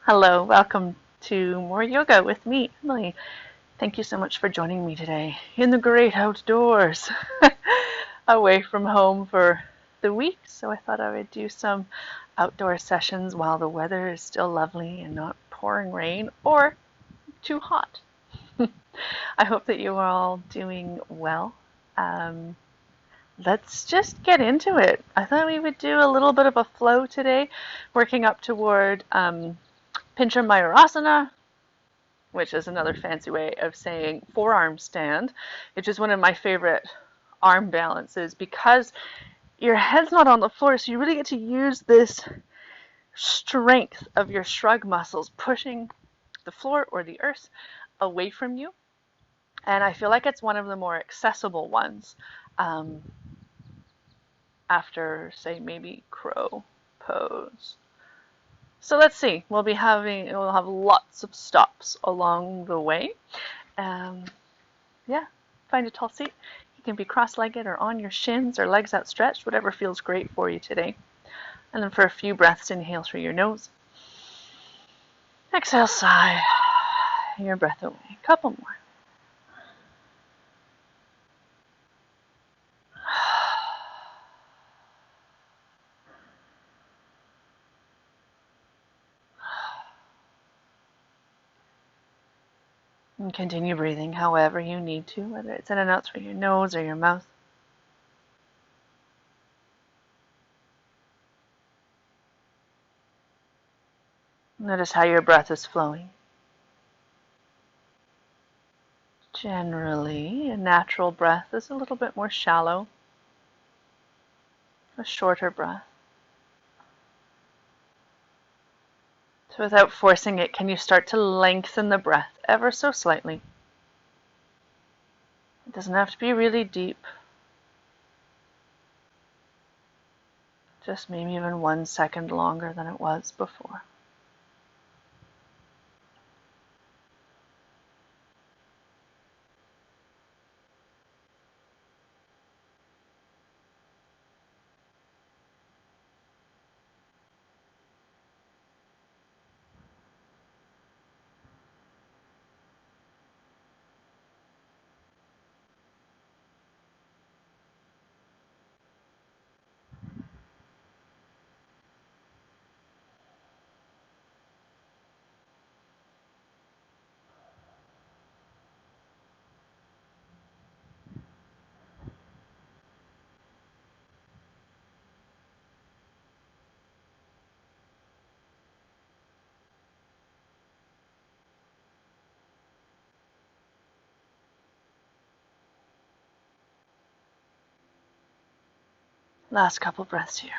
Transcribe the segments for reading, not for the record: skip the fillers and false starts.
Hello, welcome to more yoga with me, Emily. Thank you so much for joining me today in the great outdoors, away from home for the week. So I thought I would do some outdoor sessions while the weather is still lovely and not pouring rain or too hot. I hope that you are all doing well. Um, let's just get into it. I thought we would do a little bit of a flow today, working up toward Pincha Mayurasana, which is another fancy way of saying forearm stand, which is one of my favorite arm balances because your head's not on the floor, so you really get to use this strength of your shrug muscles pushing the floor or the earth away from you. And I feel like it's one of the more accessible ones um, after, say, maybe crow pose. So let's see. We'll have lots of stops along the way. Um, yeah, find a tall seat. You can be cross-legged or on your shins or legs outstretched, whatever feels great for you today. And then for a few breaths, inhale through your nose. Exhale, sigh your breath away. A couple more. And continue breathing however you need to, whether it's in and out through your nose or your mouth. Notice how your breath is flowing. Generally, a natural breath is a little bit more shallow, a shorter breath. So without forcing it, can you start to lengthen the breath ever so slightly? It doesn't have to be really deep. Just maybe even 1 second longer than it was before. Last couple breaths here.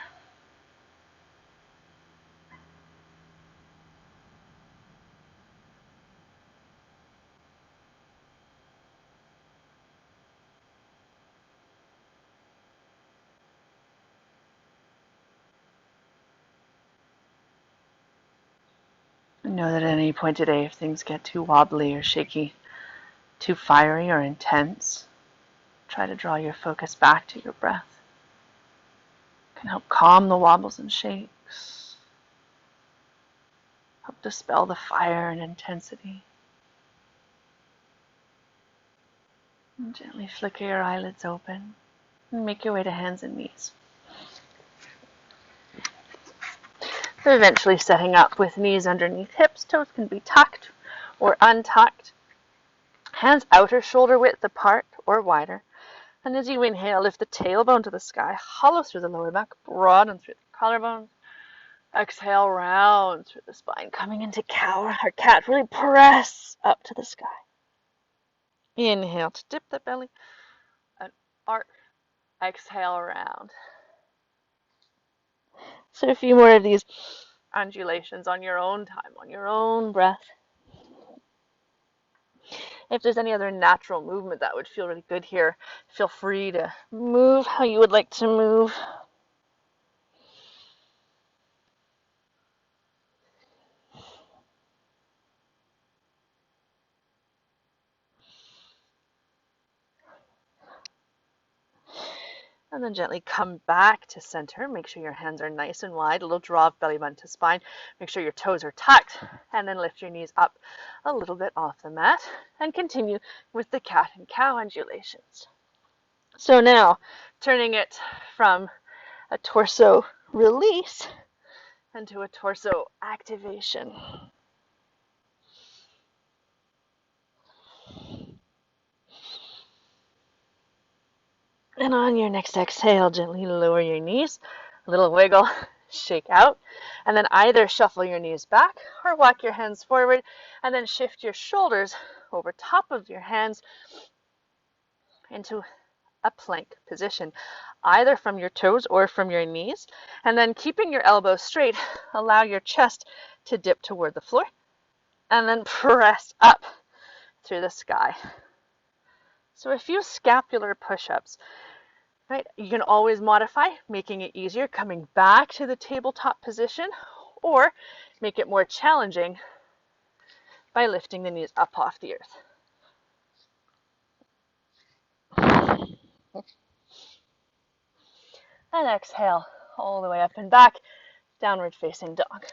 Know that at any point today, if things get too wobbly or shaky, too fiery or intense, try to draw your focus back to your breath. It can help calm the wobbles and shakes, help dispel the fire and intensity. And gently flicker your eyelids open and make your way to hands and knees. So eventually setting up with knees underneath hips, toes can be tucked or untucked. Hands outer shoulder width apart or wider. And as you inhale, lift the tailbone to the sky, hollow through the lower back, broaden through the collarbones. Exhale, round through the spine, coming into cow or cat. Really press up to the sky. Inhale to dip the belly and arc. Exhale, round. So a few more of these undulations on your own time, on your own breath. If there's any other natural movement that would feel really good here, feel free to move how you would like to move. And then gently come back to center. Make sure your hands are nice and wide. A little draw of belly button to spine. Make sure your toes are tucked. And then lift your knees up a little bit off the mat. And continue with the cat and cow undulations. So now, turning it from a torso release into a torso activation. And on your next exhale, gently lower your knees, a little wiggle, shake out, and then either shuffle your knees back or walk your hands forward, and then shift your shoulders over top of your hands into a plank position, either from your toes or from your knees. And then keeping your elbows straight, allow your chest to dip toward the floor, and then press up through the sky. So a few scapular push-ups. Right? You can always modify, making it easier, coming back to the tabletop position, or make it more challenging by lifting the knees up off the earth. And exhale all the way up and back, downward facing dog.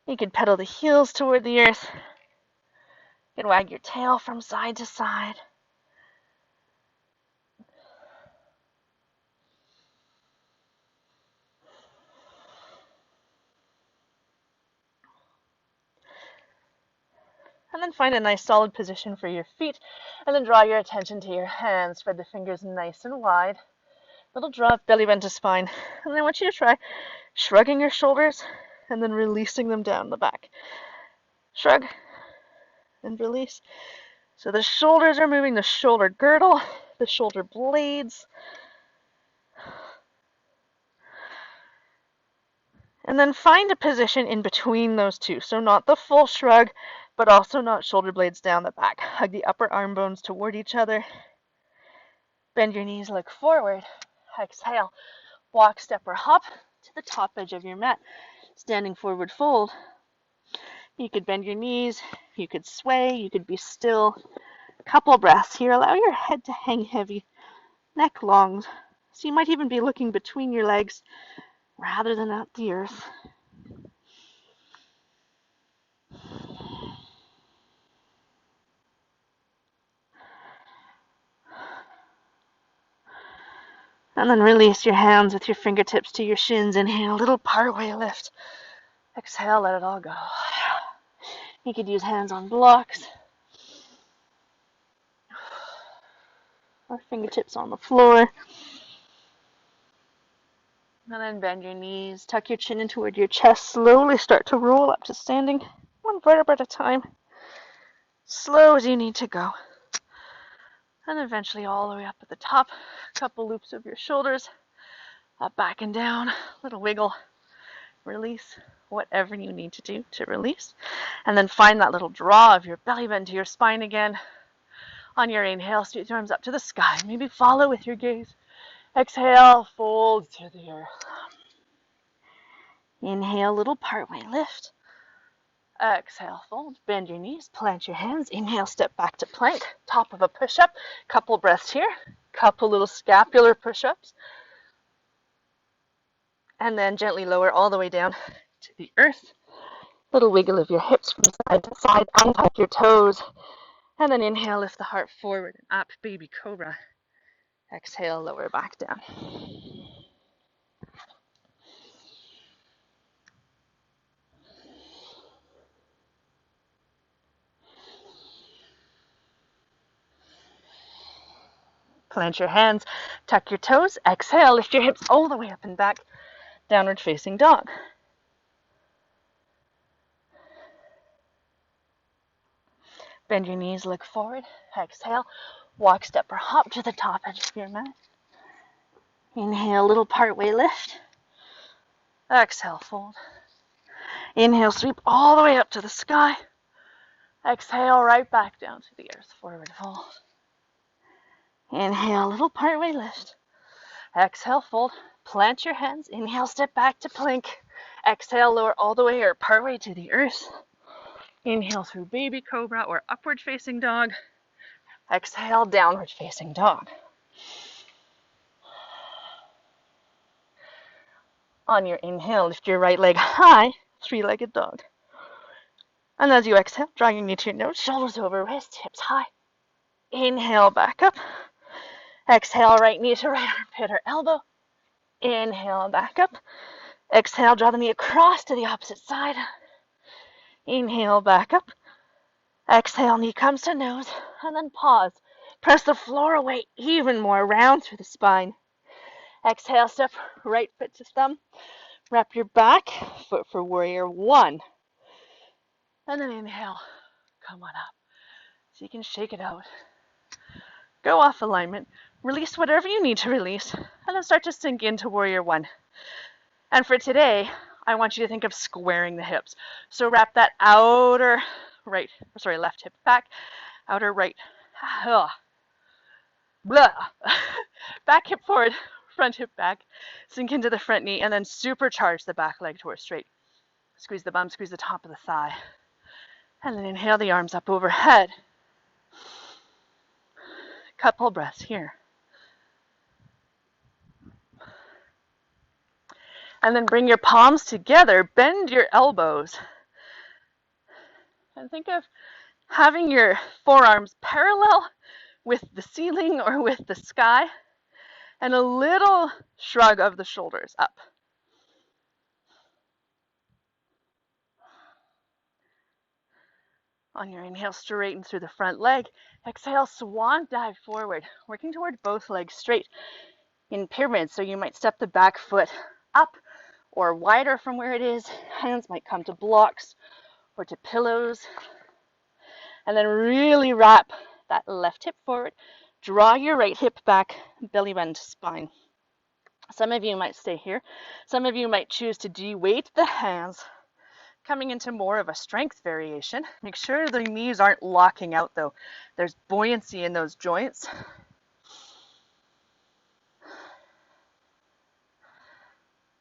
You can pedal the heels toward the earth. You can wag your tail from side to side. And then find a nice solid position for your feet, and then draw your attention to your hands. Spread the fingers nice and wide. Little drop, belly bend to spine. And then I want you to try shrugging your shoulders and then releasing them down the back. Shrug and release. So the shoulders are moving, the shoulder girdle, the shoulder blades. And then find a position in between those two. So not the full shrug, but also not shoulder blades down the back. Hug the upper arm bones toward each other. Bend your knees, look forward. Exhale. Walk, step, or hop to the top edge of your mat. Standing forward fold. You could bend your knees. You could sway. You could be still. Couple breaths here. Allow your head to hang heavy. Neck long. So you might even be looking between your legs rather than at the earth. And then release your hands with your fingertips to your shins. Inhale, little partway lift. Exhale, let it all go. You could use hands on blocks or fingertips on the floor. And then bend your knees, tuck your chin in toward your chest. Slowly start to roll up to standing, one vertebra at a time. Slow as you need to go. And eventually all the way up at the top. A couple loops of your shoulders. Up, back, and down. Little wiggle. Release. Whatever you need to do to release. And then find that little draw of your belly button to your spine again. On your inhale, sweep your arms up to the sky. Maybe follow with your gaze. Exhale, fold to the earth. Inhale, little partway lift. Exhale, fold. Bend your knees, plant your hands. Inhale, step back to plank. Top of a push-up. Couple breaths here. Couple little scapular push-ups. And then gently lower all the way down to the earth. Little wiggle of your hips from side to side. Untuck your toes. And then inhale, lift the heart forward and up, baby cobra. Exhale, lower back down. Plant your hands, tuck your toes. Exhale, lift your hips all the way up and back. Downward facing dog. Bend your knees, look forward. Exhale, walk, step, or hop to the top edge of your mat. Inhale, little partway lift. Exhale, fold. Inhale, sweep all the way up to the sky. Exhale, right back down to the earth, forward fold. Inhale, little partway lift. Exhale, fold. Plant your hands. Inhale, step back to plank. Exhale, lower all the way or partway to the earth. Inhale through baby cobra or upward facing dog. Exhale, downward facing dog. On your inhale, lift your right leg high, three-legged dog. And as you exhale, draw your knee to your nose, shoulders over wrist, hips high. Inhale, back up. Exhale, right knee to right armpit or elbow. Inhale, back up. Exhale, draw the knee across to the opposite side. Inhale, back up. Exhale, knee comes to nose, and then pause. Press the floor away even more, round through the spine. Exhale, step right foot to thumb. Wrap your back foot for warrior one. And then inhale, come on up. So you can shake it out. Go off alignment. Release whatever you need to release, and then start to sink into warrior one. And for today, I want you to think of squaring the hips. So wrap that outer left hip back, outer right, back hip forward, front hip back, sink into the front knee, and then supercharge the back leg towards straight. Squeeze the bum, squeeze the top of the thigh. And then inhale the arms up overhead. Couple breaths here. And then bring your palms together, bend your elbows. And think of having your forearms parallel with the ceiling or with the sky, and a little shrug of the shoulders up. On your inhale, straighten through the front leg. Exhale, swan dive forward, working toward both legs straight in pyramid. So you might step the back foot up or wider from where it is. Hands might come to blocks or to pillows. And then really wrap that left hip forward. Draw your right hip back, belly bend to spine. Some of you might stay here. Some of you might choose to de-weight the hands, coming into more of a strength variation. Make sure the knees aren't locking out though. There's buoyancy in those joints.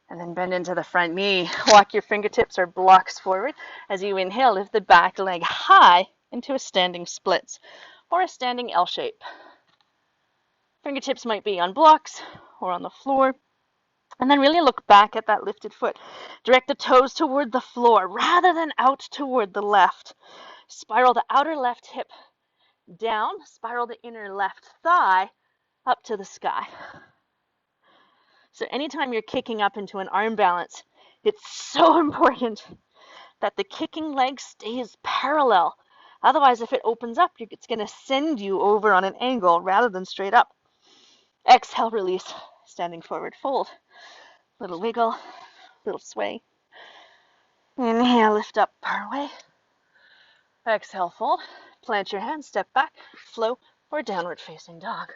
And then bend into the front knee. Walk your fingertips or blocks forward. As you inhale, lift the back leg high into a standing splits or a standing L shape. Fingertips might be on blocks or on the floor. And then really look back at that lifted foot. Direct the toes toward the floor rather than out toward the left. Spiral the outer left hip down. Spiral the inner left thigh up to the sky. So anytime you're kicking up into an arm balance, it's so important that the kicking leg stays parallel. Otherwise, if it opens up, it's going to send you over on an angle rather than straight up. Exhale, release, standing forward fold. Little wiggle, little sway. Inhale, lift up, power away. Exhale, fold. Plant your hands, step back, flow, or downward facing dog.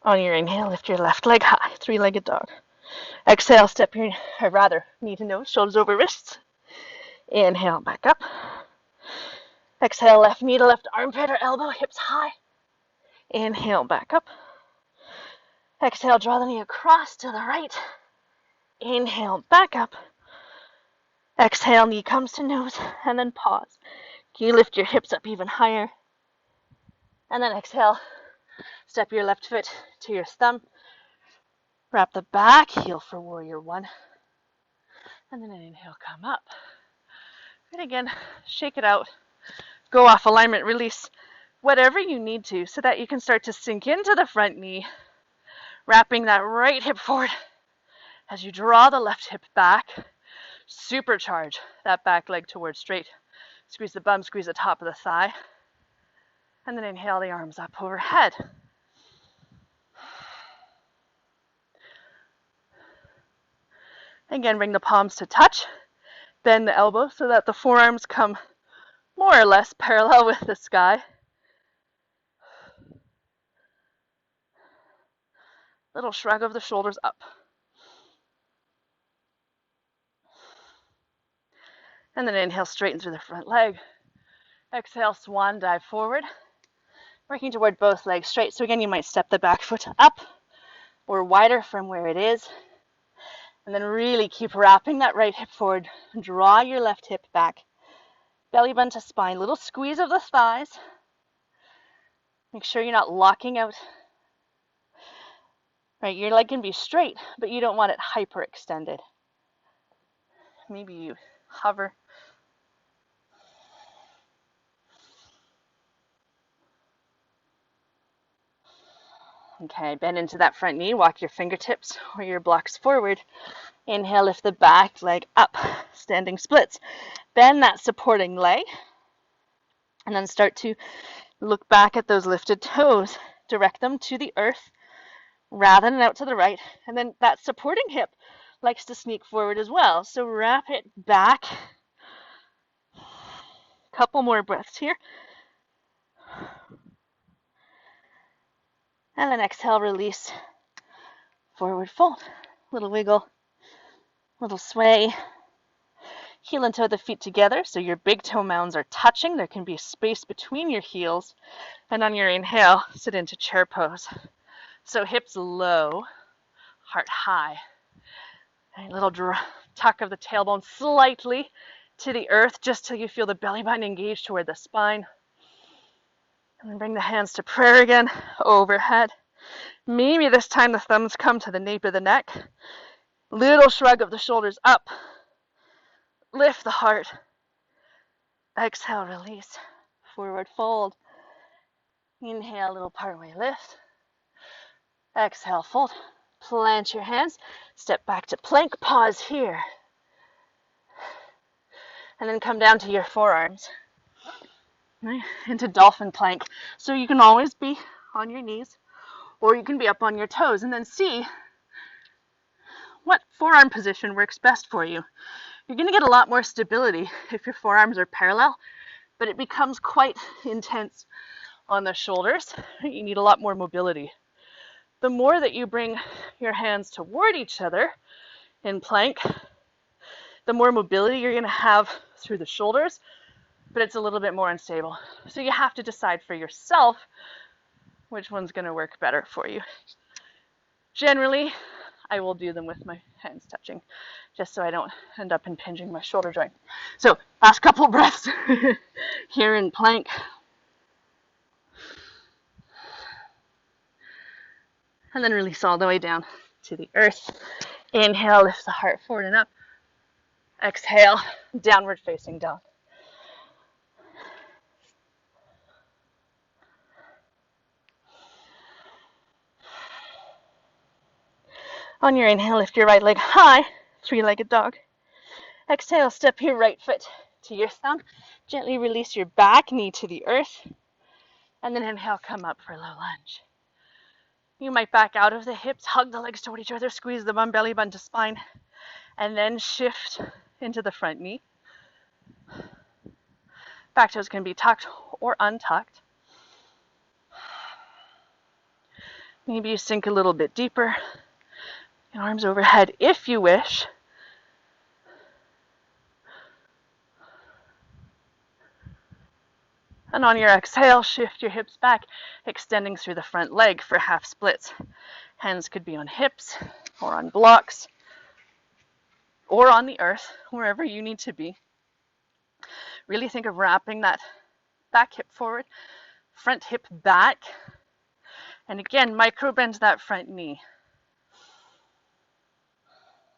On your inhale, lift your left leg high, three-legged dog. Exhale, step your, knee to nose, shoulders over wrists. Inhale, back up. Exhale, left knee to left armpit or elbow, hips high. Inhale, back up. Exhale, draw the knee across to the right. Inhale, back up. Exhale, knee comes to nose, and then pause. Can you lift your hips up even higher? And then exhale, step your left foot to your thumb. Wrap the back heel for warrior one. And then an inhale, come up. And again, shake it out. Go off alignment, release whatever you need to so that you can start to sink into the front knee, wrapping that right hip forward as you draw the left hip back. Supercharge that back leg towards straight. Squeeze the bum, squeeze the top of the thigh. And then inhale the arms up overhead. Again, bring the palms to touch. Bend the elbows so that the forearms come more or less parallel with the sky. Little shrug of the shoulders up. And then inhale, straighten through the front leg. Exhale, swan dive forward. Working toward both legs straight. So again, you might step the back foot up or wider from where it is. And then really keep wrapping that right hip forward. Draw your left hip back. Belly button to spine. Little squeeze of the thighs. Make sure you're not locking out. Right, your leg can be straight, but you don't want it hyperextended. Maybe you hover. Okay, bend into that front knee. Walk your fingertips or your blocks forward. Inhale, lift the back leg up. Standing splits. Bend that supporting leg. And then start to look back at those lifted toes. Direct them to the earth rather than out to the right. And then that supporting hip likes to sneak forward as well. So wrap it back. Couple more breaths here. And then exhale, release. Forward fold. Little wiggle. Little sway. Heel and toe the feet together so your big toe mounds are touching. There can be space between your heels. And on your inhale, sit into chair pose. So hips low, heart high. A little tuck of the tailbone slightly to the earth just till you feel the belly button engage toward the spine. And then bring the hands to prayer again, overhead. Maybe this time the thumbs come to the nape of the neck. Little shrug of the shoulders up. Lift the heart. Exhale, release. Forward fold. Inhale, little partway lift. Exhale, fold. Plant your hands. Step back to plank. Pause here. And then come down to your forearms. Right? Into dolphin plank. So you can always be on your knees or you can be up on your toes and then see what forearm position works best for you. You're going to get a lot more stability if your forearms are parallel, but it becomes quite intense on the shoulders. You need a lot more mobility. The more that you bring your hands toward each other in plank, the more mobility you're going to have through the shoulders, but it's a little bit more unstable. So you have to decide for yourself which one's going to work better for you. Generally, I will do them with my hands touching, just so I don't end up impinging my shoulder joint. So last couple breaths here in plank. And then release all the way down to the earth. Inhale, lift the heart forward and up. Exhale, downward facing dog. On your inhale, lift your right leg high, three-legged dog. Exhale, step your right foot to your thumb. Gently release your back knee to the earth. And then inhale, come up for a low lunge. You might back out of the hips, hug the legs toward each other, squeeze the bum, belly button to spine, and then shift into the front knee. Back toes can be tucked or untucked. Maybe you sink a little bit deeper. Arms overhead if you wish. And on your exhale, shift your hips back, extending through the front leg for half splits. Hands could be on hips or on blocks or on the earth, wherever you need to be. Really think of wrapping that back hip forward, front hip back, and again, micro bend that front knee.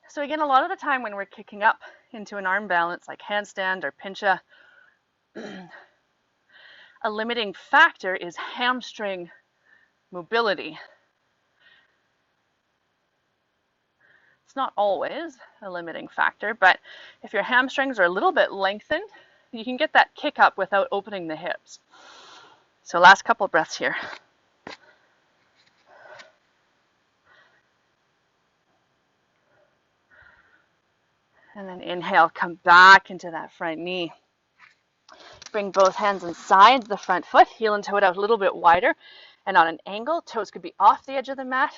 So again, a lot of the time when we're kicking up into an arm balance like handstand or pincha, a limiting factor is hamstring mobility. It's not always a limiting factor, but if your hamstrings are a little bit lengthened, you can get that kick up without opening the hips. So last couple breaths here. And then inhale, come back into that front knee. Bring both hands inside the front foot, heel and toe it out a little bit wider and on an angle. Toes could be off the edge of the mat.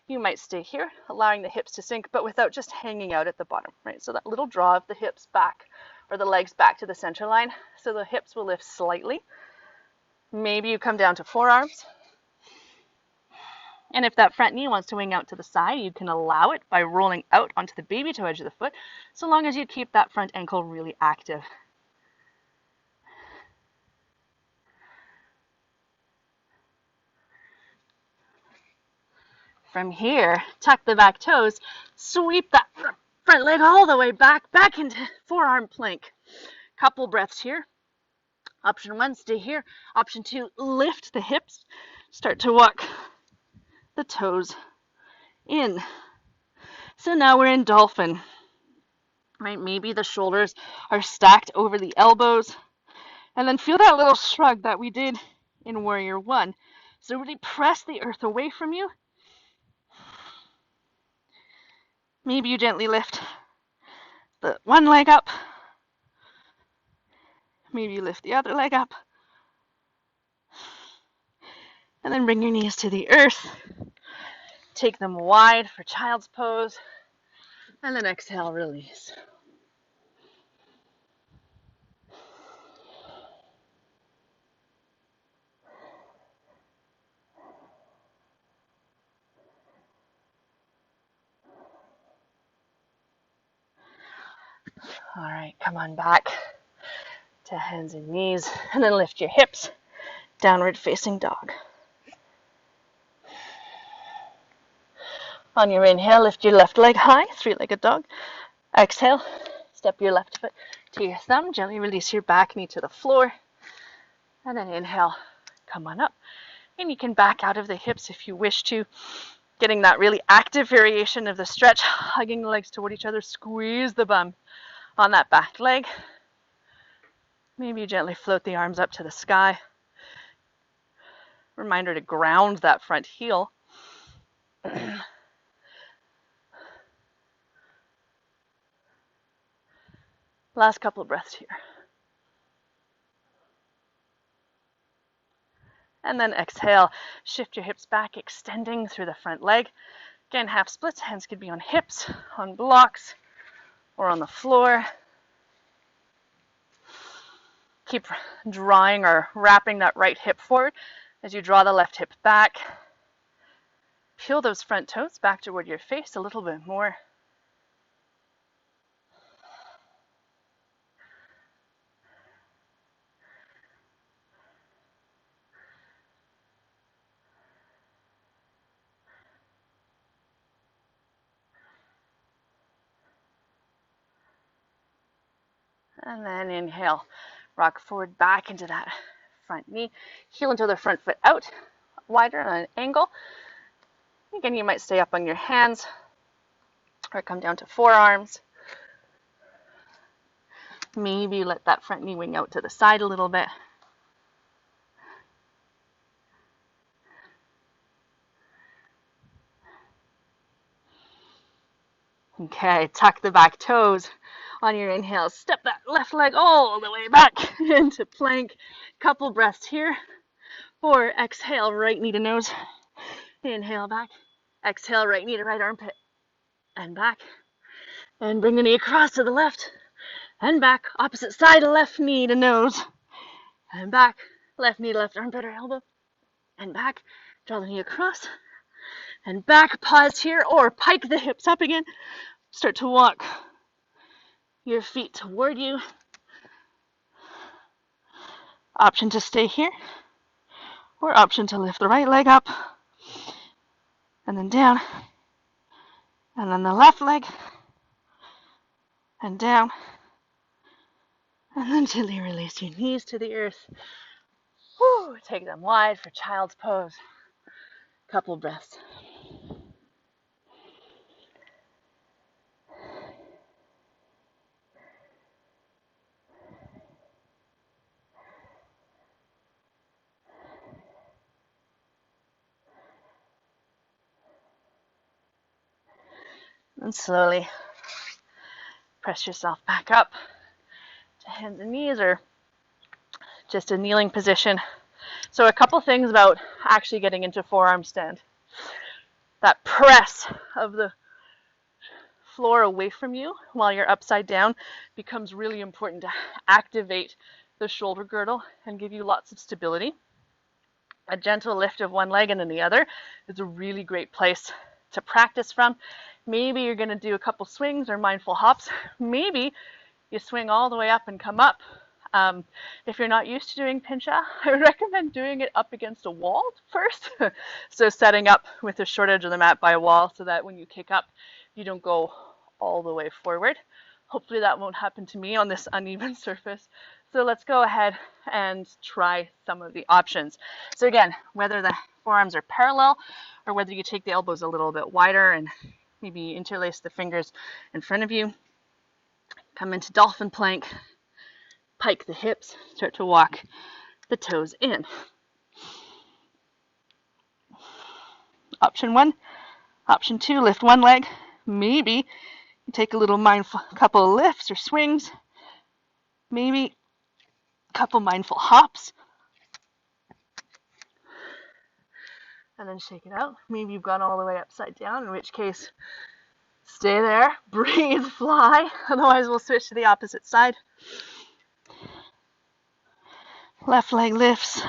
You might stay here, allowing the hips to sink, but without just hanging out at the bottom, right? So that little draw of the hips back or the legs back to the center line. So the hips will lift slightly. Maybe you come down to forearms. And if that front knee wants to wing out to the side, you can allow it by rolling out onto the baby toe edge of the foot, so long as you keep that front ankle really active. From here, tuck the back toes, sweep that front leg all the way back into forearm plank. Couple breaths here. Option 1, stay here. Option 2, lift the hips. Start to walk the toes in. So now we're in dolphin. Right? Maybe the shoulders are stacked over the elbows. And then feel that little shrug that we did in Warrior 1. So really press the earth away from you. Maybe you gently lift the one leg up. Maybe you lift the other leg up. And then bring your knees to the earth. Take them wide for child's pose. And then exhale, release. All right, come on back to hands and knees, and then lift your hips, downward facing dog. On your inhale, lift your left leg high, three-legged dog. Exhale, step your left foot to your thumb, gently release your back knee to the floor, and then inhale, come on up. And you can back out of the hips if you wish to, getting that really active variation of the stretch, hugging the legs toward each other, squeeze the bum on that back leg. Maybe you gently float the arms up to the sky. Reminder to ground that front heel. Last couple of breaths here. And then exhale, shift your hips back, extending through the front leg. Again, half splits, hands could be on hips, on blocks, or on the floor. Keep drawing or wrapping that right hip forward as you draw the left hip back. Peel those front toes back toward your face a little bit more. And then inhale, rock forward back into that front knee. Heel into the front foot out, wider on an angle. Again, you might stay up on your hands or come down to forearms. Maybe let that front knee wing out to the side a little bit. Okay, tuck the back toes. On your inhale, step that left leg all the way back into plank. Couple breaths here. Or exhale, right knee to nose. Inhale back. Exhale, right knee to right armpit. And back. And bring the knee across to the left. And back. Opposite side, left knee to nose. And back. Left knee to left armpit or elbow. And back. Draw the knee across. And back. Pause here. Or pike the hips up again. Start to walk your feet toward you. Option to stay here, or option to lift the right leg up, and then down, and then the left leg, and down, and then gently release your knees to the earth. Woo, take them wide for child's pose. Couple breaths. And slowly press yourself back up to hands and knees or just a kneeling position. So a couple things about actually getting into forearm stand. That press of the floor away from you while you're upside down becomes really important to activate the shoulder girdle and give you lots of stability. A gentle lift of one leg and then the other is a really great place to practice from. Maybe you're going to do a couple swings or mindful hops. Maybe you swing all the way up and come up. If you're not used to doing Pincha, I would recommend doing it up against a wall first. So setting up with the short edge of the mat by a wall so that when you kick up, you don't go all the way forward. Hopefully that won't happen to me on this uneven surface. So let's go ahead and try some of the options. So again, whether the forearms are parallel or whether you take the elbows a little bit wider and maybe interlace the fingers in front of you, come into dolphin plank, pike the hips, start to walk the toes in. Option 1. Option 2, lift one leg. Maybe you take a little mindful, couple of lifts or swings. Maybe a couple mindful hops. And then shake it out. Maybe you've gone all the way upside down, in which case stay there, breathe, fly. Otherwise we'll switch to the opposite side. Left leg lifts.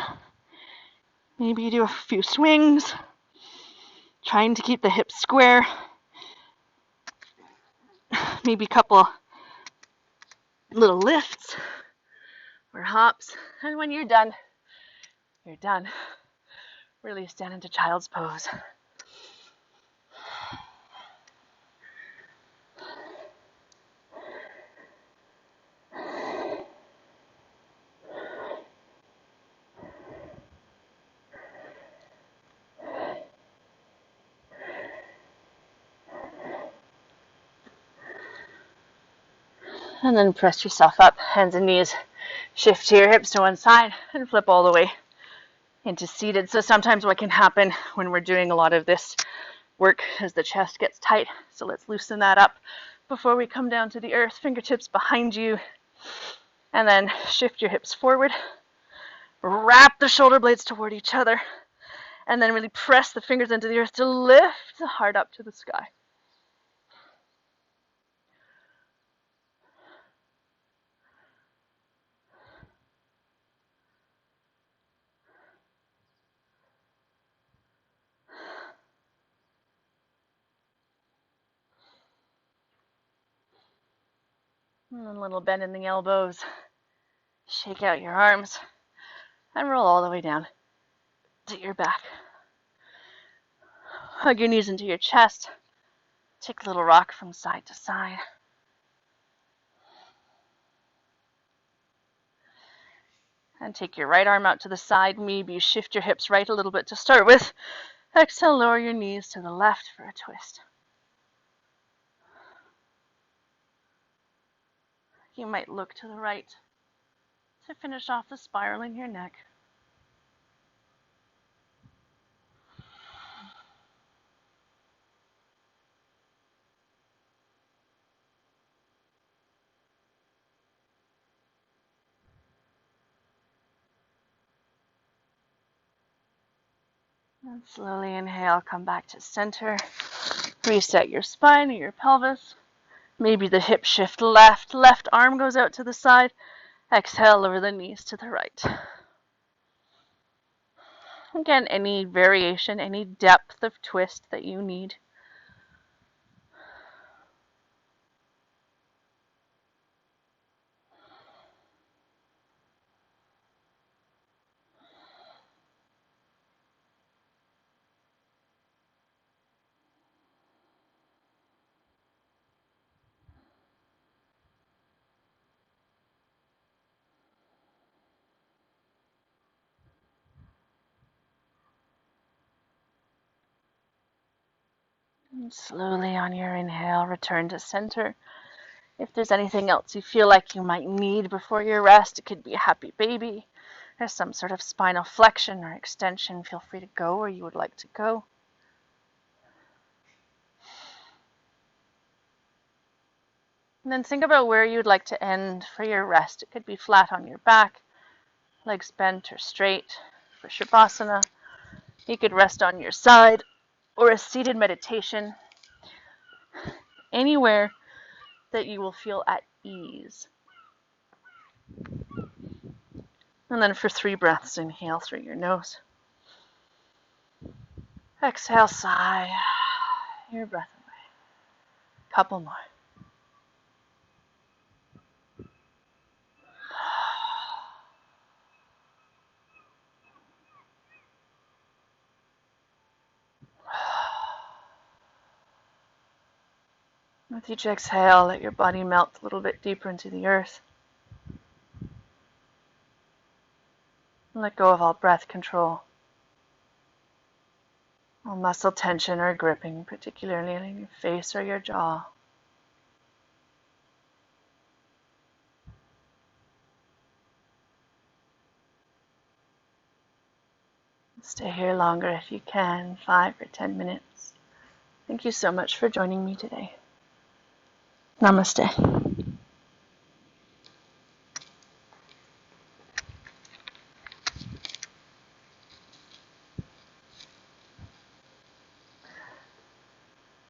Maybe you do a few swings, trying to keep the hips square. Maybe a couple little lifts or hops. And when you're done, you're done. Release down into child's pose. And then press yourself up, hands and knees. Shift your hips to one side and flip all the way into seated. So sometimes what can happen when we're doing a lot of this work is the chest gets tight. So let's loosen that up before we come down to the earth. Fingertips behind you. And then shift your hips forward. Wrap the shoulder blades toward each other. And then really press the fingers into the earth to lift the heart up to the sky. And a little bend in the elbows. Shake out your arms. And roll all the way down to your back. Hug your knees into your chest. Take a little rock from side to side. And take your right arm out to the side. Maybe you shift your hips right a little bit to start with. Exhale, lower your knees to the left for a twist. You might look to the right to finish off the spiral in your neck. And slowly inhale, come back to center. Reset your spine or your pelvis. Maybe the hip shift left. Left arm goes out to the side. Exhale, lower the knees to the right. Again, any variation, any depth of twist that you need. And slowly on your inhale, return to center. If there's anything else you feel like you might need before your rest, it could be a happy baby. There's some sort of spinal flexion or extension. Feel free to go where you would like to go. And then think about where you'd like to end for your rest. It could be flat on your back, legs bent or straight for Shavasana. You could rest on your side or a seated meditation. Anywhere that you will feel at ease. And then for 3 breaths, inhale through your nose. Exhale, sigh your breath away. Couple more. With each exhale, let your body melt a little bit deeper into the earth. Let go of all breath control, all muscle tension or gripping, particularly in your face or your jaw. Stay here longer if you can, 5 or 10 minutes. Thank you so much for joining me today. Namaste.